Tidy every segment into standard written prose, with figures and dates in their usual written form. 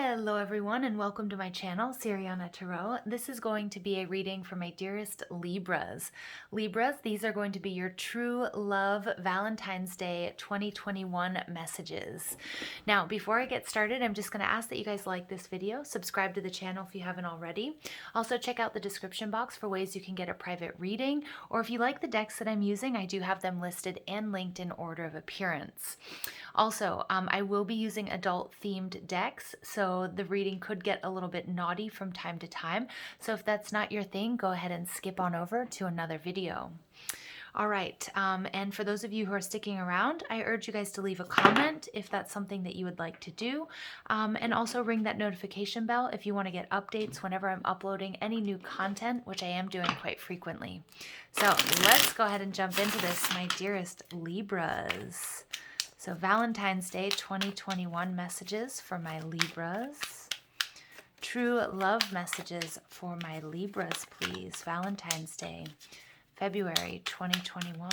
Hello everyone and welcome to my channel, Siriana Tarot. This is going to be a reading for my dearest Libras. Libras, these are going to be your true love Valentine's Day 2021 messages. Now, before I get started, I'm just going to ask that you guys like this video, subscribe to the channel if you haven't already. Also check out the description box for ways you can get a private reading, or if you like the decks that I'm using, I do have them listed and linked in order of appearance. Also, I will be using adult-themed decks, so the reading could get a little bit naughty from time to time. So if that's not your thing, go ahead and skip on over to another video. All right, and for those of you who are sticking around, I urge you guys to leave a comment if that's something that you would like to do, and also ring that notification bell if you want to get updates whenever I'm uploading any new content, which I am doing quite frequently. So let's go ahead and jump into this, my dearest Libras. So Valentine's Day 2021 messages for my Libras. True love messages for my Libras, please. Valentine's Day, February 2021.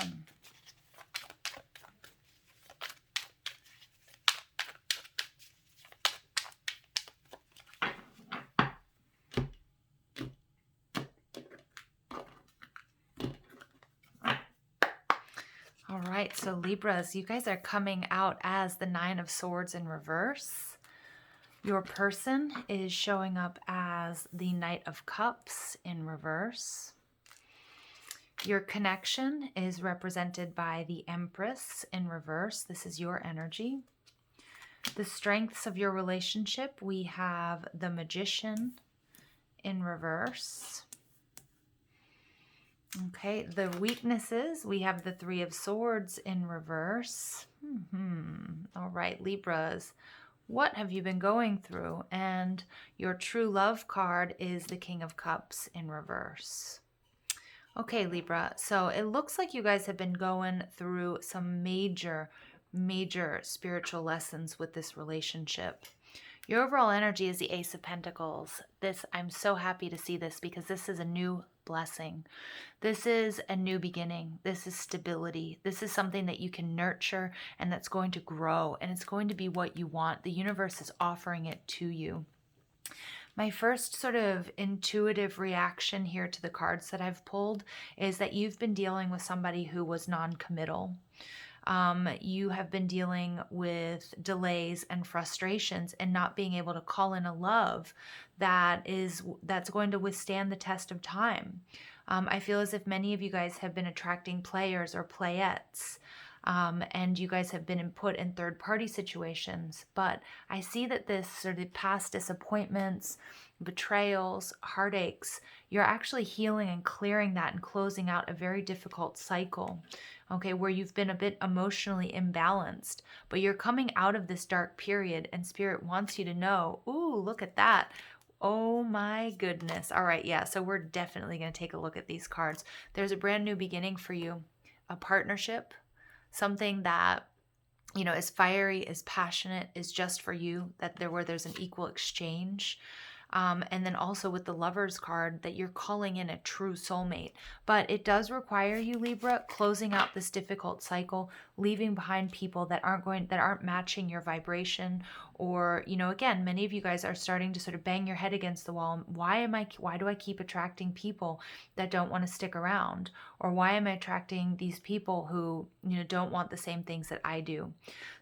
All right, so Libras, you guys are coming out as the Nine of Swords in reverse. Your person is showing up as the Knight of Cups in reverse. Your connection is represented by the Empress in reverse. This is your energy. The strengths of your relationship, we have the Magician in reverse. Okay, the weaknesses, we have the Three of Swords in reverse. All right, Libras, what have you been going through? And your true love card is the King of Cups in reverse. Okay, Libra, so it looks like you guys have been going through some major spiritual lessons with this relationship. Your overall energy is the Ace of Pentacles. I'm so happy to see this because this is a new blessing. This is a new beginning. This is stability. This is something that you can nurture and that's going to grow, and it's going to be what you want. The universe is offering it to you. My first sort of intuitive reaction here to the cards that I've pulled is that you've been dealing with somebody who was non-committal. You have been dealing with delays and frustrations and not being able to call in a love that's going to withstand the test of time. I feel as if many of you guys have been attracting players or playettes, and you guys have been put in third-party situations. But I see that this sort of past disappointments, betrayals, heartaches, you're actually healing and clearing that and closing out a very difficult cycle, okay, where you've been a bit emotionally imbalanced. But you're coming out of this dark period, and Spirit wants you to know, ooh, look at that. Oh my goodness. All right, yeah, so we're definitely going to take a look at these cards. There's a brand new beginning for you, a partnership, something that, you know, is fiery, is passionate, is just for you, where there's an equal exchange. And then also with the Lovers card, that you're calling in a true soulmate. But it does require you, Libra, closing out this difficult cycle, leaving behind people that aren't matching your vibration. Or, you know, again, many of you guys are starting to sort of bang your head against the wall. Why do I keep attracting people that don't want to stick around? Or why am I attracting these people who, you know, don't want the same things that I do?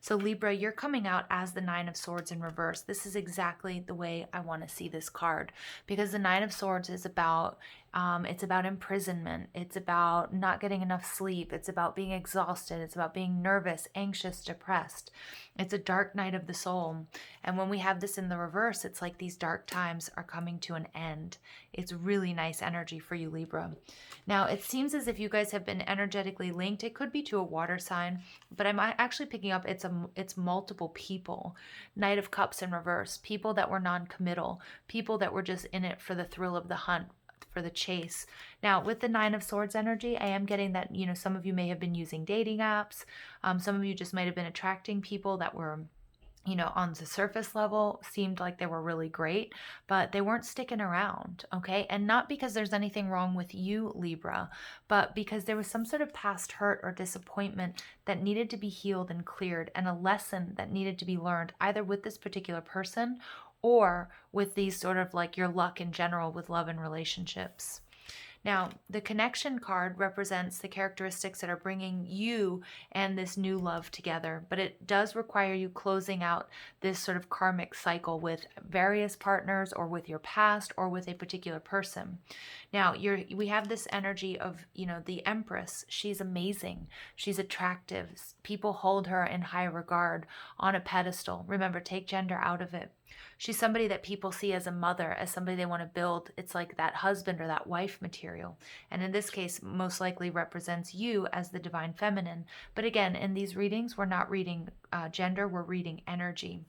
So Libra, you're coming out as the Nine of Swords in reverse. This is exactly the way I want to see this card, because the Nine of Swords is about imprisonment. It's about not getting enough sleep. It's about being exhausted. It's about being nervous, anxious, depressed. It's a dark night of the soul. And when we have this in the reverse, it's like these dark times are coming to an end. It's really nice energy for you, Libra. Now, it seems as if you guys have been energetically linked. It could be to a water sign, but I'm actually picking up it's multiple people. Knight of Cups in reverse. People that were non-committal. People that were just in it for the thrill of the hunt, for the chase. Now, with the Nine of Swords energy, I am getting that, you know, some of you may have been using dating apps. Some of you just might have been attracting people that were on the surface level seemed like they were really great, but they weren't sticking around, okay? And not because there's anything wrong with you, Libra, but because there was some sort of past hurt or disappointment that needed to be healed and cleared, and a lesson that needed to be learned either with this particular person or with these sort of like your luck in general with love and relationships. Now, the connection card represents the characteristics that are bringing you and this new love together, but it does require you closing out this sort of karmic cycle with various partners or with your past or with a particular person. Now, we have this energy of, the Empress. She's amazing. She's attractive. People hold her in high regard on a pedestal. Remember, take gender out of it. She's somebody that people see as a mother, as somebody they want to build. It's like that husband or that wife material. And in this case, most likely represents you as the divine feminine. But again, in these readings, we're not reading gender, we're reading energy.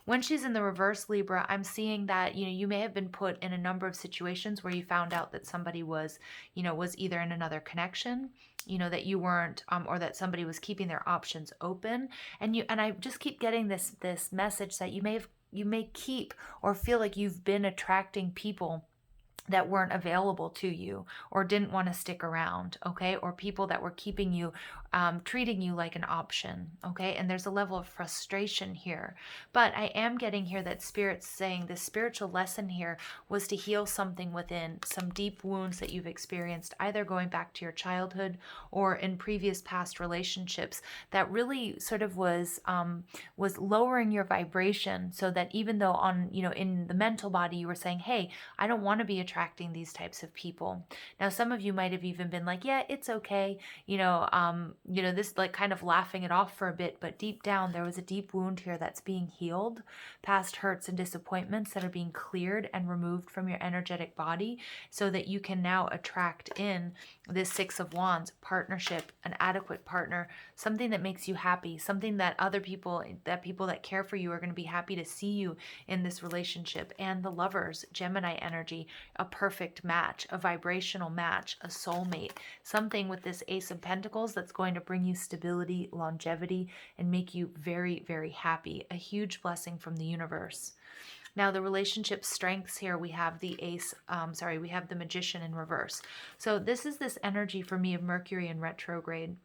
When she's in the reverse, Libra, I'm seeing that, you may have been put in a number of situations where you found out that somebody was either in another connection, that you weren't, or that somebody was keeping their options open. And I just keep getting this message that you may keep or feel like you've been attracting people that weren't available to you or didn't want to stick around, okay? Or people that were keeping you, treating you like an option, okay? And there's a level of frustration here. But I am getting here that Spirit's saying the spiritual lesson here was to heal something within, some deep wounds that you've experienced, either going back to your childhood or in previous past relationships that really sort of was lowering your vibration, so that even though in the mental body you were saying, hey, I don't want to be attracting these types of people. Now, some of you might have even been like, yeah, it's okay. This like kind of laughing it off for a bit, but deep down there was a deep wound here that's being healed, past hurts and disappointments that are being cleared and removed from your energetic body, so that you can now attract in this Six of Wands partnership, an adequate partner, something that makes you happy, something that other people that care for you are going to be happy to see you in this relationship. And the Lovers, Gemini energy, a perfect match, a vibrational match, a soulmate, something with this Ace of Pentacles that's going to bring you stability, longevity, and make you very, very happy. A huge blessing from the universe. Now, the relationship strengths here, we have the we have the Magician in reverse. So this is this energy for me of Mercury in retrograde.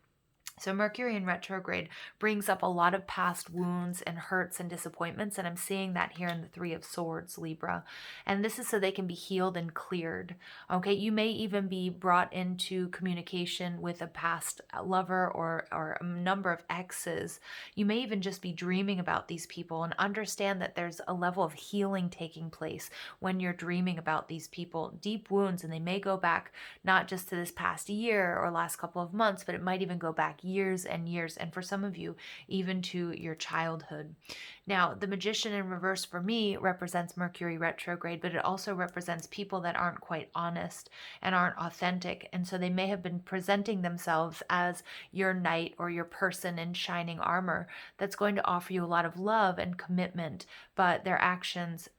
So Mercury in retrograde brings up a lot of past wounds and hurts and disappointments, and I'm seeing that here in the Three of Swords, Libra. And this is so they can be healed and cleared. Okay, you may even be brought into communication with a past lover or a number of exes. You may even just be dreaming about these people, and understand that there's a level of healing taking place when you're dreaming about these people. Deep wounds, and they may go back not just to this past year or last couple of months, but it might even go back years and years, and for some of you, even to your childhood. Now, the Magician in reverse for me represents Mercury retrograde, but it also represents people that aren't quite honest and aren't authentic, and so they may have been presenting themselves as your knight or your person in shining armor that's going to offer you a lot of love and commitment, but their actions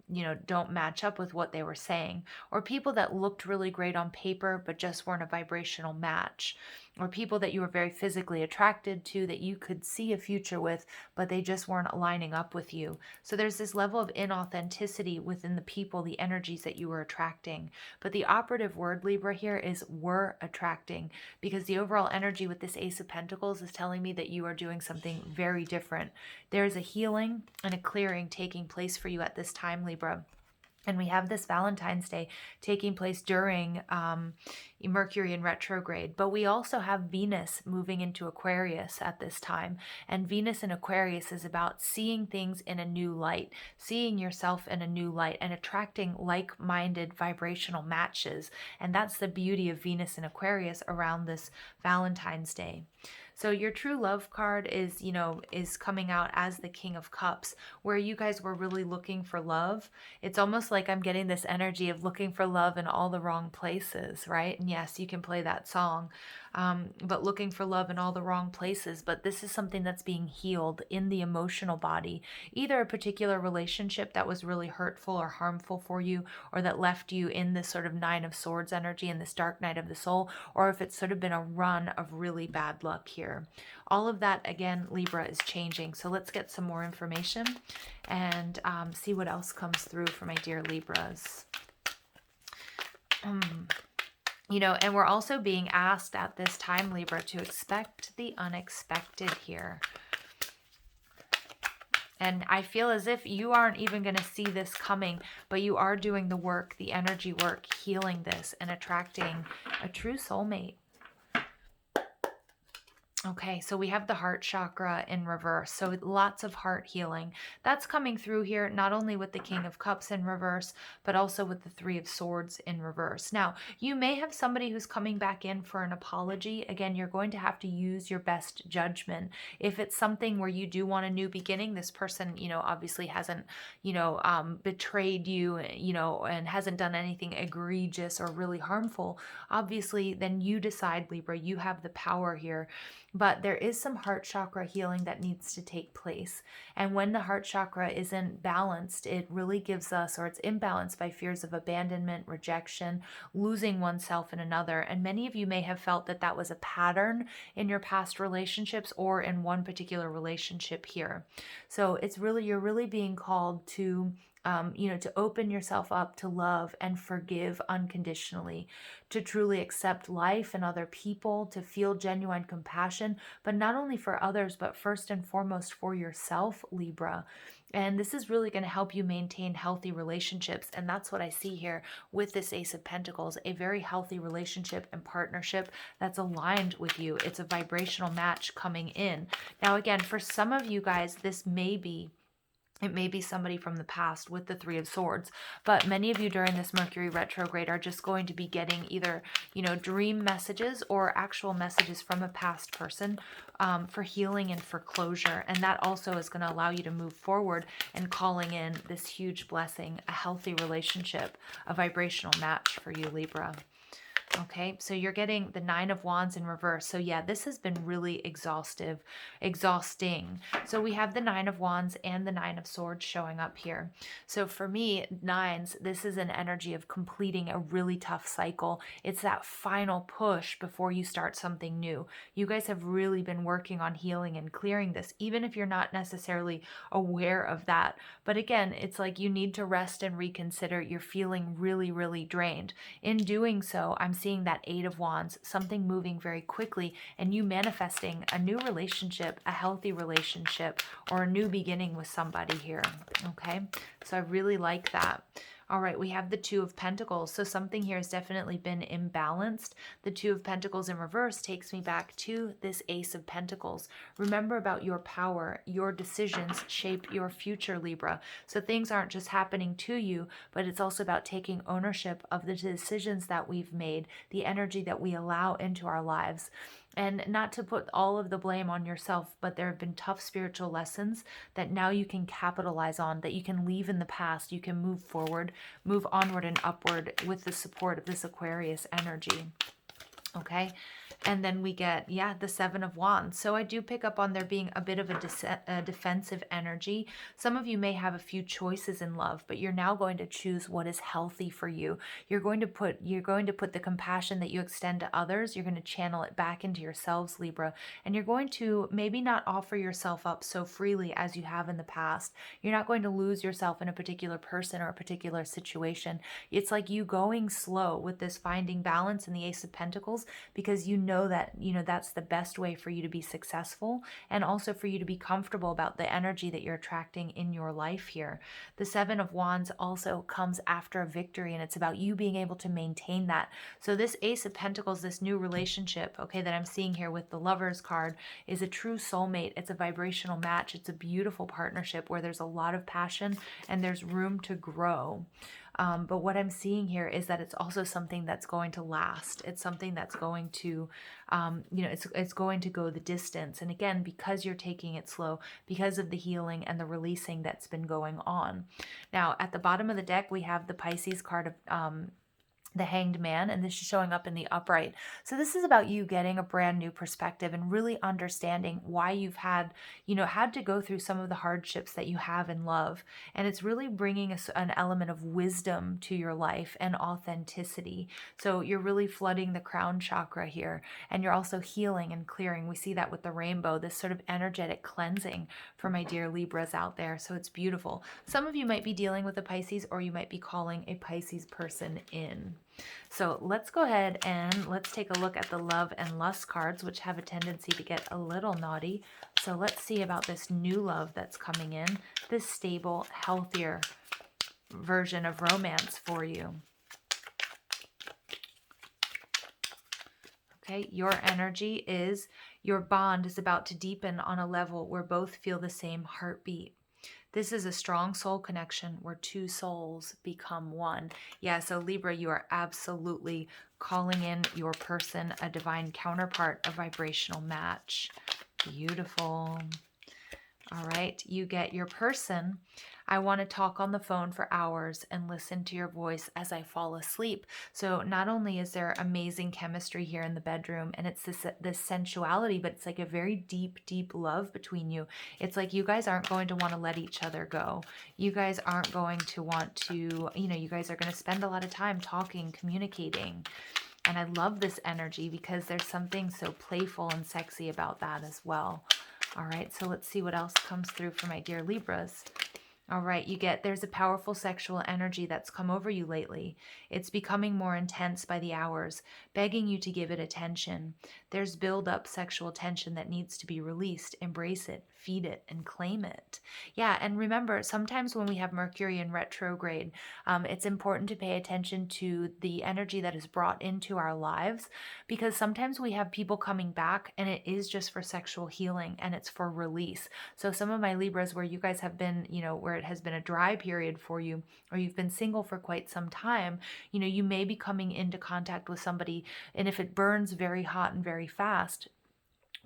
don't match up with what they were saying. Or people that looked really great on paper but just weren't a vibrational match. Or people that you were very physically attracted to, that you could see a future with, but they just weren't aligning up with you. So there's this level of inauthenticity within the people, the energies that you were attracting. But the operative word, Libra, here is were attracting, because the overall energy with this Ace of Pentacles is telling me that you are doing something very different. There is a healing and a clearing taking place for you at this time, Libra. And we have this Valentine's Day taking place during Mercury in retrograde. But we also have Venus moving into Aquarius at this time. And Venus in Aquarius is about seeing things in a new light, seeing yourself in a new light, and attracting like-minded vibrational matches. And that's the beauty of Venus in Aquarius around this Valentine's Day. So your true love card is coming out as the King of Cups, where you guys were really looking for love. It's almost like I'm getting this energy of looking for love in all the wrong places, right? And yes, you can play that song, but looking for love in all the wrong places. But this is something that's being healed in the emotional body, either a particular relationship that was really hurtful or harmful for you, or that left you in this sort of Nine of Swords energy and this dark night of the soul, or if it's sort of been a run of really bad luck here. here. All of that, again, Libra, is changing. So let's get some more information and see what else comes through for my dear Libras. You know, and we're also being asked at this time, Libra, to expect the unexpected here. And I feel as if you aren't even going to see this coming, but you are doing the work, the energy work, healing this and attracting a true soulmate. Okay, so we have the heart chakra in reverse. So lots of heart healing. That's coming through here, not only with the King of Cups in reverse, but also with the Three of Swords in reverse. Now, you may have somebody who's coming back in for an apology. Again, you're going to have to use your best judgment. If it's something where you do want a new beginning, this person, you know, obviously hasn't, you know, betrayed you, you know, and hasn't done anything egregious or really harmful, obviously, then you decide, Libra, you have the power here. But there is some heart chakra healing that needs to take place. And when the heart chakra isn't balanced, it really gives us, or it's imbalanced by fears of abandonment, rejection, losing oneself in another. And many of you may have felt that that was a pattern in your past relationships or in one particular relationship here. So it's really, you're really being called to you know, to open yourself up to love and forgive unconditionally, to truly accept life and other people, to feel genuine compassion, but not only for others, but first and foremost for yourself, Libra. And this is really going to help you maintain healthy relationships. And that's what I see here with this Ace of Pentacles, a very healthy relationship and partnership that's aligned with you. It's a vibrational match coming in. Now, again, for some of you guys, it may be somebody from the past with the Three of Swords, but many of you during this Mercury retrograde are just going to be getting either, you know, dream messages or actual messages from a past person for healing and for closure. And that also is going to allow you to move forward and calling in this huge blessing, a healthy relationship, a vibrational match for you, Libra. Okay, so you're getting the Nine of Wands in reverse. So yeah, this has been really exhausting. So we have the Nine of Wands and the Nine of Swords showing up here. So for me, nines, this is an energy of completing a really tough cycle. It's that final push before you start something new. You guys have really been working on healing and clearing this, even if you're not necessarily aware of that. But again, it's like you need to rest and reconsider. You're feeling really, really drained. In doing so, I'm seeing that Eight of Wands, something moving very quickly, and you manifesting a new relationship, a healthy relationship, or a new beginning with somebody here. Okay, so I really like that. All right, we have the Two of Pentacles. So something here has definitely been imbalanced. The Two of Pentacles in reverse takes me back to this Ace of Pentacles. Remember about your power. Your decisions shape your future, Libra. So things aren't just happening to you, but it's also about taking ownership of the decisions that we've made, the energy that we allow into our lives. And not to put all of the blame on yourself, but there have been tough spiritual lessons that now you can capitalize on, that you can leave in the past. You can move forward, move onward and upward with the support of this Aquarius energy. Okay, and then we get, yeah, the Seven of Wands. So I do pick up on there being a bit of a defensive energy. Some of you may have a few choices in love, but you're now going to choose what is healthy for you. You're going to put the compassion that you extend to others. You're going to channel it back into yourselves, Libra, and you're going to maybe not offer yourself up so freely as you have in the past. You're not going to lose yourself in a particular person or a particular situation. It's like you going slow with this finding balance in the Ace of Pentacles, because you know that, you know, that's the best way for you to be successful and also for you to be comfortable about the energy that you're attracting in your life here. The Seven of Wands also comes after a victory, and it's about you being able to maintain that. So this Ace of Pentacles, this new relationship, okay, that I'm seeing here with the Lovers card, is a true soulmate. It's a vibrational match. It's a beautiful partnership where there's a lot of passion and there's room to grow. But what I'm seeing here is that it's also something that's going to last. It's something that's going to, you know, it's going to go the distance. And again, because you're taking it slow, because of the healing and the releasing that's been going on. Now, at the bottom of the deck, we have the Pisces card of the Hanged Man, and this is showing up in the upright. So this is about you getting a brand new perspective and really understanding why you've had, had to go through some of the hardships that you have in love. And it's really bringing an element of wisdom to your life and authenticity. So you're really flooding the crown chakra here, and you're also healing and clearing. We see that with the rainbow, this sort of energetic cleansing for my dear Libras out there. So it's beautiful. Some of you might be dealing with a Pisces, or you might be calling a Pisces person in. So let's go ahead and let's take a look at the love and lust cards, which have a tendency to get a little naughty. So let's see about this new love that's coming in, this stable, healthier version of romance for you. Okay, your energy is, your bond is about to deepen on a level where both feel the same heartbeat. This is a strong soul connection where two souls become one. Yeah, so Libra, you are absolutely calling in your person, a divine counterpart, a vibrational match. Beautiful. All right, you get your person. I want to talk on the phone for hours and listen to your voice as I fall asleep. So not only is there amazing chemistry here in the bedroom, and it's this sensuality, but it's like a very deep, deep love between you. It's like you guys aren't going to want to let each other go. You guys aren't going to want to, you guys are going to spend a lot of time talking, communicating. And I love this energy because there's something so playful and sexy about that as well. All right, so let's see what else comes through for my dear Libras. All right, there's a powerful sexual energy that's come over you lately. It's becoming more intense by the hours, begging you to give it attention. There's build-up sexual tension that needs to be released. Embrace it, feed it, and claim it. Yeah, and remember, sometimes when we have Mercury in retrograde, it's important to pay attention to the energy that is brought into our lives, because sometimes we have people coming back and it is just for sexual healing and it's for release. So some of my Libras where you guys have been, where it has been a dry period for you, or you've been single for quite some time, you may be coming into contact with somebody, and if it burns very hot and very fast,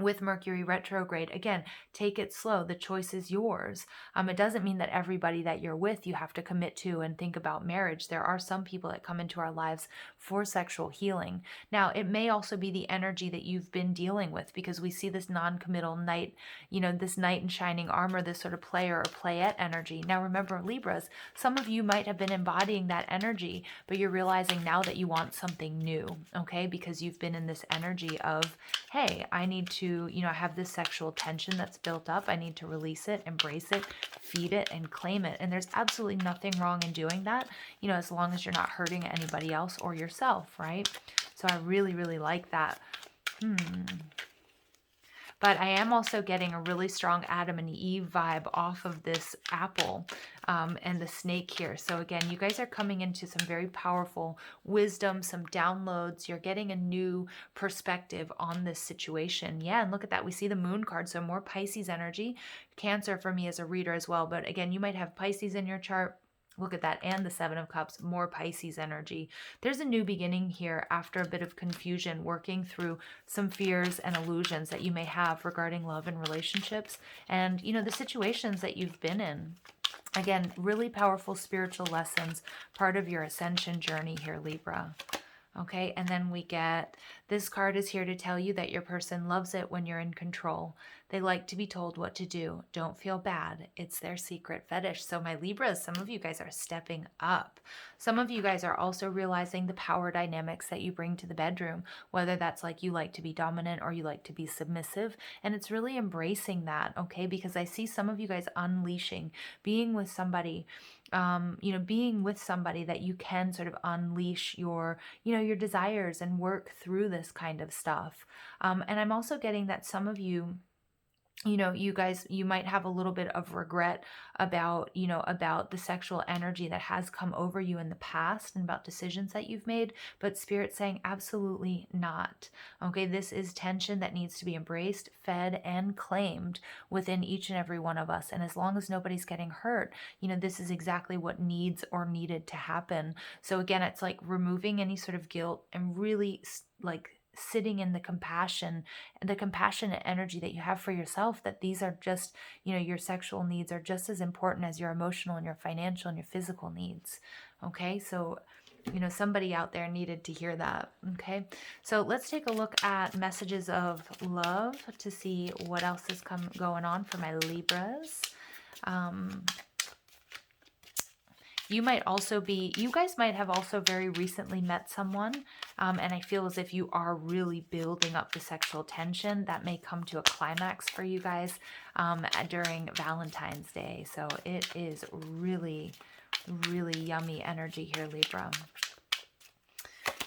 with Mercury retrograde, again, take it slow. The choice is yours. It doesn't mean that everybody that you're with you have to commit to and think about marriage. There are some people that come into our lives for sexual healing. Now, it may also be the energy that you've been dealing with, because we see this non-committal knight, this knight in shining armor, this sort of player or playette energy. Now, remember, Libras, some of you might have been embodying that energy, but you're realizing now that you want something new, okay? Because you've been in this energy of, hey, I need to, have this sexual tension that's built up. I need to release it, embrace it, feed it, and claim it. And there's absolutely nothing wrong in doing that, as long as you're not hurting anybody else or yourself, right? So I really, really like that. But I am also getting a really strong Adam and Eve vibe off of this apple and the snake here. So again, you guys are coming into some very powerful wisdom, some downloads. You're getting a new perspective on this situation. Yeah, and look at that. We see the moon card, so more Pisces energy. Cancer for me as a reader as well. But again, you might have Pisces in your chart. Look at that. And the Seven of Cups, more Pisces energy. There's a new beginning here after a bit of confusion, working through some fears and illusions that you may have regarding love and relationships and, the situations that you've been in. Again, really powerful spiritual lessons, part of your ascension journey here, Libra. Okay, and then we get, this card is here to tell you that your person loves it when you're in control. They like to be told what to do. Don't feel bad. It's their secret fetish. So my Libras, some of you guys are stepping up. Some of you guys are also realizing the power dynamics that you bring to the bedroom, whether that's like you like to be dominant or you like to be submissive. And it's really embracing that, okay? Because I see some of you guys unleashing, being with somebody, being with somebody that you can sort of unleash your, your desires and work through this kind of stuff. And I'm also getting that some of you, you guys, you might have a little bit of regret about, about the sexual energy that has come over you in the past and about decisions that you've made, but Spirit's saying absolutely not. Okay, this is tension that needs to be embraced, fed, and claimed within each and every one of us. And as long as nobody's getting hurt, this is exactly what needs or needed to happen. So again, it's like removing any sort of guilt and really like sitting in the compassion and the compassionate energy that you have for yourself, that these are just, your sexual needs are just as important as your emotional and your financial and your physical needs. Okay, so You know, somebody out there needed to hear that. Okay, so let's take a look at messages of love to see what else is going on for my Libras. You guys might have also very recently met someone, and I feel as if you are really building up the sexual tension that may come to a climax for you guys during Valentine's Day. So it is really, really yummy energy here, Libra.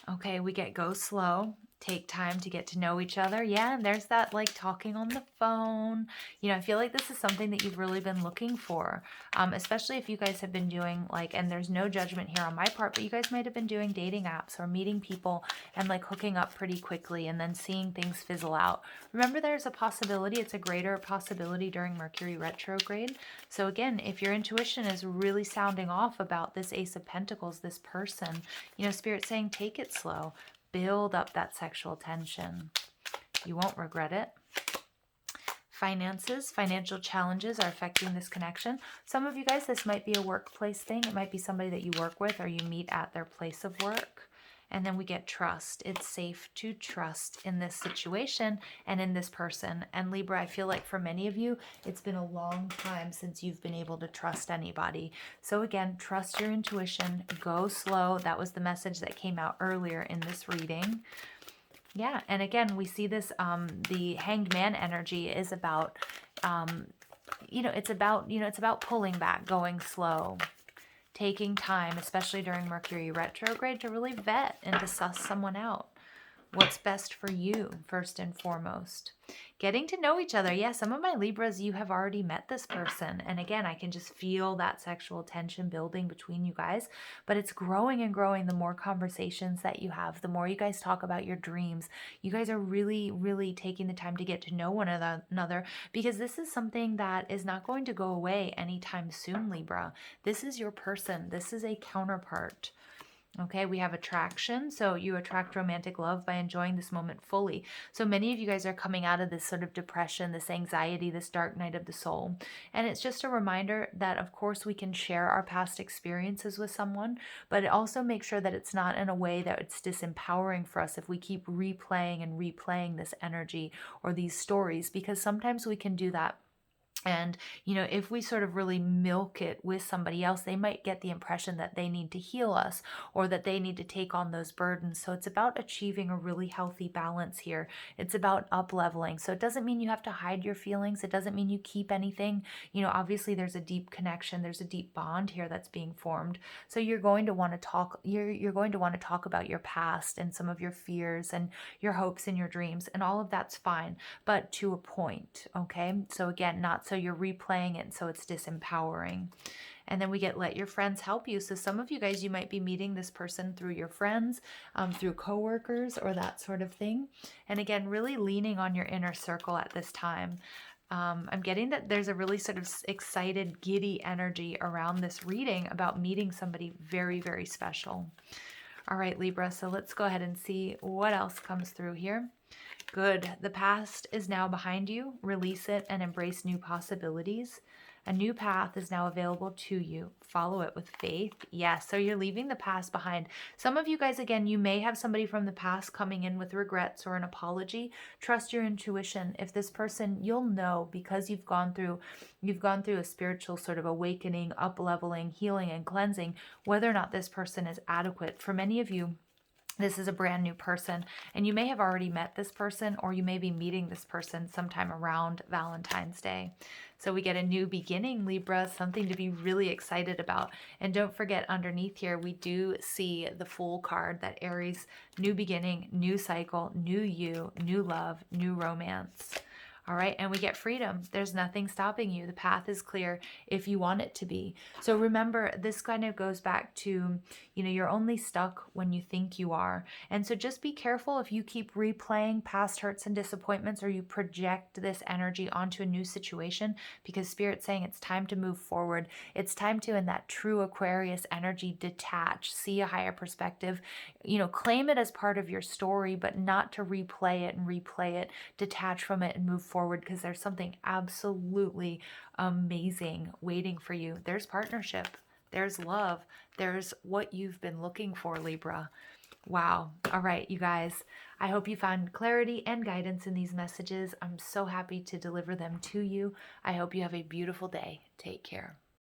Okay, we get go slow. Take time to get to know each other. Yeah, and there's that like talking on the phone. You know, I feel like this is something that you've really been looking for, especially if you guys have been doing like, and there's no judgment here on my part, but you guys might have been doing dating apps or meeting people and like hooking up pretty quickly and then seeing things fizzle out. Remember, there's a possibility, it's a greater possibility during Mercury retrograde. So again, if your intuition is really sounding off about this Ace of Pentacles, this person, you know, Spirit's saying take it slow. Build up that sexual tension. You won't regret it. Finances, financial challenges are affecting this connection. Some of you guys, this might be a workplace thing. It might be somebody that you work with or you meet at their place of work. And then we get trust. It's safe to trust in this situation and in this person. And Libra, I feel like for many of you, it's been a long time since you've been able to trust anybody. So again, trust your intuition, go slow. That was the message that came out earlier in this reading. Yeah, and again, we see this, the Hanged Man energy is about, it's about pulling back, going slow. Taking time, especially during Mercury retrograde, to really vet and to suss someone out. What's best for you, first and foremost. Getting to know each other. Yeah, some of my Libras, you have already met this person. And again, I can just feel that sexual tension building between you guys. But it's growing and growing the more conversations that you have, the more you guys talk about your dreams. You guys are really, really taking the time to get to know one another, because this is something that is not going to go away anytime soon, Libra. This is your person. This is a counterpart. Okay, we have attraction. So you attract romantic love by enjoying this moment fully. So many of you guys are coming out of this sort of depression, this anxiety, this dark night of the soul. And it's just a reminder that, of course, we can share our past experiences with someone, but it also makes sure that it's not in a way that it's disempowering for us if we keep replaying and replaying this energy or these stories, because sometimes we can do that. And, you know, if we sort of really milk it with somebody else, they might get the impression that they need to heal us or that they need to take on those burdens. So it's about achieving a really healthy balance here. It's about up leveling. So it doesn't mean you have to hide your feelings. It doesn't mean you keep anything. You know, obviously there's a deep connection. There's a deep bond here that's being formed. So you're going to want to talk, you're going to want to talk about your past and some of your fears and your hopes and your dreams, and all of that's fine, but to a point. Okay. So again, not so you're replaying it so it's disempowering. And then we get let your friends help you. So some of you guys, you might be meeting this person through your friends, through coworkers or that sort of thing. And again, really leaning on your inner circle at this time. I'm getting that there's a really sort of excited, giddy energy around this reading about meeting somebody very, very special. All right, Libra, so let's go ahead and see what else comes through here. Good. The past is now behind you. Release it and embrace new possibilities. A new path is now available to you. Follow it with faith. Yes, so you're leaving the past behind. Some of you guys, again, you may have somebody from the past coming in with regrets or an apology. Trust your intuition. If this person, you'll know, because you've gone through a spiritual sort of awakening, up-leveling, healing, and cleansing, whether or not this person is adequate. For many of you, this is a brand new person, and you may have already met this person, or you may be meeting this person sometime around Valentine's Day. So we get a new beginning, Libra, something to be really excited about. And don't forget, underneath here, we do see the Fool card, that Aries, new beginning, new cycle, new you, new love, new romance. All right, and we get freedom. There's nothing stopping you. The path is clear if you want it to be. So remember, this kind of goes back to, you know, you're only stuck when you think you are. And so just be careful if you keep replaying past hurts and disappointments, or you project this energy onto a new situation, because Spirit's saying it's time to move forward. It's time to, in that true Aquarius energy, detach, see a higher perspective, you know, claim it as part of your story, but not to replay it, detach from it and move forward, because there's something absolutely amazing waiting for you. There's partnership. There's love. There's what you've been looking for, Libra. Wow. All right, you guys. I hope you found clarity and guidance in these messages. I'm so happy to deliver them to you. I hope you have a beautiful day. Take care.